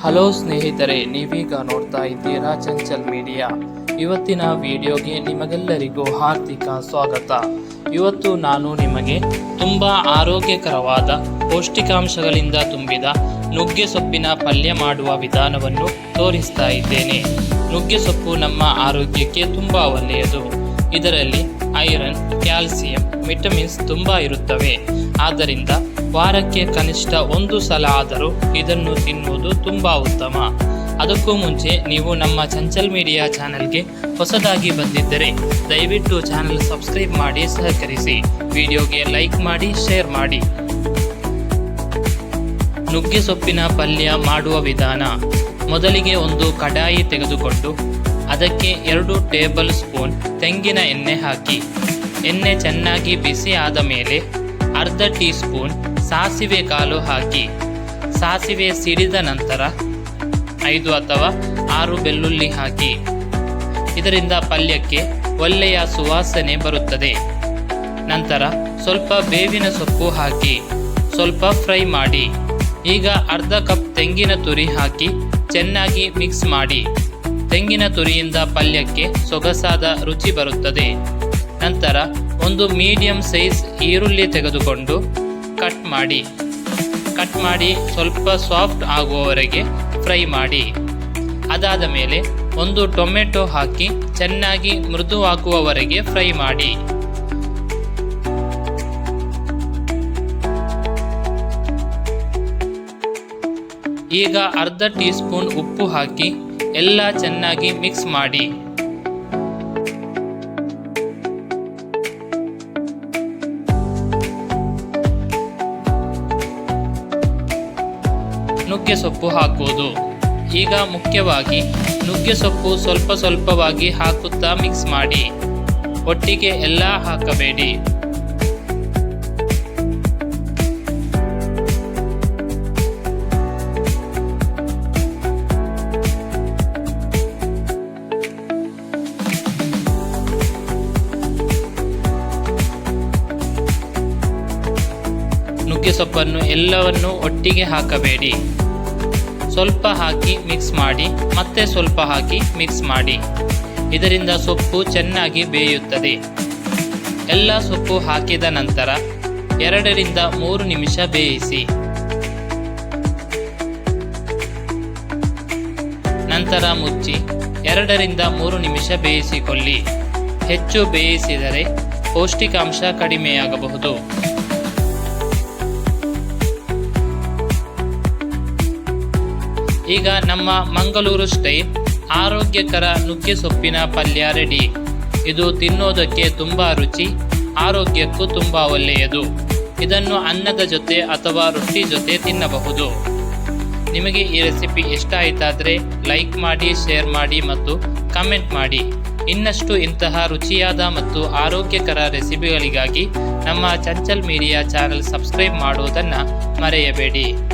Hello ಸ್ನೇಹಿತರೆ, ನೀವೀಗ ನೋಡ್ತಾ ಇದ್ದೀರಾ ಚಂಚಲ್ ಮೀಡಿಯಾ. ಇವತ್ತಿನ ವಿಡಿಯೋಗೆ ನಿಮಗೆಲ್ಲರಿಗೂ ಹಾರ್ದಿಕ ಸ್ವಾಗತ. ಇವತ್ತು ನಾನು ನಿಮಗೆ ತುಂಬ ಆರೋಗ್ಯಕರವಾದ ಪೌಷ್ಟಿಕಾಂಶಗಳಿಂದ ತುಂಬಿದ ನುಗ್ಗೆ ಸೊಪ್ಪಿನ ಪಲ್ಯ ಮಾಡುವ ವಿಧಾನವನ್ನು ತೋರಿಸ್ತಾ ಇದ್ದೇನೆ. ನುಗ್ಗೆ ಸೊಪ್ಪು ನಮ್ಮ ಆರೋಗ್ಯಕ್ಕೆ ತುಂಬ ಒಳ್ಳೆಯದು. ಇದರಲ್ಲಿ ಐರನ್, ಕ್ಯಾಲ್ಸಿಯಂ, ವಿಟಮಿನ್ಸ್ ತುಂಬ ಇರುತ್ತವೆ. ಆದ್ದರಿಂದ ವಾರಕ್ಕೆ ಕನಿಷ್ಠ ಒಂದು ಸಲ ಆದರೂ ಇದನ್ನು ತಿನ್ನುವುದು ತುಂಬ ಉತ್ತಮ. ಅದಕ್ಕೂ ಮುಂಚೆ ನೀವು ನಮ್ಮ ಚಂಚಲ್ ಮೀಡಿಯಾ ಚಾನೆಲ್ಗೆ ಹೊಸದಾಗಿ ಬಂದಿದ್ದರೆ ದಯವಿಟ್ಟು ಚಾನೆಲ್ ಸಬ್ಸ್ಕ್ರೈಬ್ ಮಾಡಿ ಸಹಕರಿಸಿ. ವಿಡಿಯೋಗೆ ಲೈಕ್ ಮಾಡಿ, ಶೇರ್ ಮಾಡಿ. ನುಗ್ಗೆ ಸೊಪ್ಪಿನ ಪಲ್ಯ ಮಾಡುವ ವಿಧಾನ. ಮೊದಲಿಗೆ ಒಂದು ಕಡಾಯಿ ತೆಗೆದುಕೊಂಡು ಅದಕ್ಕೆ 2 ಟೇಬಲ್ ಸ್ಪೂನ್ ತೆಂಗಿನ ಎಣ್ಣೆ ಹಾಕಿ. ಎಣ್ಣೆ ಚೆನ್ನಾಗಿ ಬಿಸಿ ಆದ ಮೇಲೆ ಅರ್ಧ ಟೀ ಸ್ಪೂನ್ ಸಾಸಿವೆ ಕಾಳು ಹಾಕಿ. ಸಾಸಿವೆ ಸಿಡಿದ ನಂತರ 5 ಅಥವಾ 6 ಬೆಳ್ಳುಳ್ಳಿ ಹಾಕಿ. ಇದರಿಂದ ಪಲ್ಯಕ್ಕೆ ಒಳ್ಳೆಯ ಸುವಾಸನೆ ಬರುತ್ತದೆ. ನಂತರ ಸ್ವಲ್ಪ ಬೇವಿನ ಸೊಪ್ಪು ಹಾಕಿ ಸ್ವಲ್ಪ ಫ್ರೈ ಮಾಡಿ. ಈಗ ಅರ್ಧ ಕಪ್ ತೆಂಗಿನ ತುರಿ ಹಾಕಿ ಚೆನ್ನಾಗಿ ಮಿಕ್ಸ್ ಮಾಡಿ. ತೆಂಗಿನ ತುರಿಯಿಂದ ಪಲ್ಯಕ್ಕೆ ಸೊಗಸಾದ ರುಚಿ ಬರುತ್ತದೆ. ನಂತರ ಒಂದು ಮೀಡಿಯಂ ಸೈಜ್ ಈರುಳ್ಳಿ ತೆಗೆದುಕೊಂಡು ಕಟ್ ಮಾಡಿ ಸ್ವಲ್ಪ ಸಾಫ್ಟ್ ಆಗುವವರೆಗೆ ಫ್ರೈ ಮಾಡಿ. ಅದಾದ ಮೇಲೆ ಒಂದು ಟೊಮೆಟೊ ಹಾಕಿ ಚೆನ್ನಾಗಿ ಮೃದುವಾಗುವವರೆಗೆ ಫ್ರೈ ಮಾಡಿ. ಈಗ ಅರ್ಧ ಟೀ ಸ್ಪೂನ್ ಉಪ್ಪು ಹಾಕಿ ಎಲ್ಲ ಚೆನ್ನಾಗಿ ಮಿಕ್ಸ್ ಮಾಡಿ. ನುಗ್ಗೆ ಸೊಪ್ಪು ಹಾಕುವುದು. ಈಗ ಮುಖ್ಯವಾಗಿ ನುಗ್ಗೆ ಸೊಪ್ಪು ಸ್ವಲ್ಪ ಸ್ವಲ್ಪವಾಗಿ ಹಾಕುತ್ತಾ ಮಿಕ್ಸ್ ಮಾಡಿ. ಒಟ್ಟಿಗೆ ಎಲ್ಲ ಹಾಕಬೇಡಿ. ನುಗ್ಗೆ ಸೊಪ್ಪನ್ನು ಎಲ್ಲವನ್ನು ಒಟ್ಟಿಗೆ ಹಾಕಬೇಡಿ. ಸ್ವಲ್ಪ ಹಾಕಿ ಮಿಕ್ಸ್ ಮಾಡಿ, ಮತ್ತೆ ಸ್ವಲ್ಪ ಹಾಕಿ ಮಿಕ್ಸ್ ಮಾಡಿ. ಇದರಿಂದ ಸೊಪ್ಪು ಚೆನ್ನಾಗಿ ಬೇಯುತ್ತದೆ. ಎಲ್ಲ ಸೊಪ್ಪು ಹಾಕಿದ ನಂತರ 2 ರಿಂದ 3 ನಿಮಿಷ ಬೇಯಿಸಿ. ನಂತರ ಮುಚ್ಚಿ 2 ರಿಂದ 3 ನಿಮಿಷ ಬೇಯಿಸಿಕೊಳ್ಳಿ. ಹೆಚ್ಚು ಬೇಯಿಸಿದರೆ ಪೌಷ್ಟಿಕಾಂಶ ಕಡಿಮೆಯಾಗಬಹುದು. ಈಗ ನಮ್ಮ ಮಂಗಳೂರು ಸ್ಟೈಲ್ ಆರೋಗ್ಯಕರ ನುಗ್ಗೆ ಸೊಪ್ಪಿನ ಪಲ್ಯ ರೆಡಿ. ಇದು ತಿನ್ನೋದಕ್ಕೆ ತುಂಬ ರುಚಿ, ಆರೋಗ್ಯಕ್ಕೂ ತುಂಬ ಒಳ್ಳೆಯದು. ಇದನ್ನು ಅನ್ನದ ಜೊತೆ ಅಥವಾ ರೊಟ್ಟಿ ಜೊತೆ ತಿನ್ನಬಹುದು. ನಿಮಗೆ ಈ ರೆಸಿಪಿ ಇಷ್ಟ ಆಯಿತಾದರೆ ಲೈಕ್ ಮಾಡಿ, ಶೇರ್ ಮಾಡಿ ಮತ್ತು ಕಮೆಂಟ್ ಮಾಡಿ. ಇನ್ನಷ್ಟು ಇಂತಹ ರುಚಿಯಾದ ಮತ್ತು ಆರೋಗ್ಯಕರ ರೆಸಿಪಿಗಳಿಗಾಗಿ ನಮ್ಮ ಚಂಚಲ್ ಮೀಡಿಯಾ ಚಾನೆಲ್ ಸಬ್ಸ್ಕ್ರೈಬ್ ಮಾಡುವುದನ್ನು ಮರೆಯಬೇಡಿ.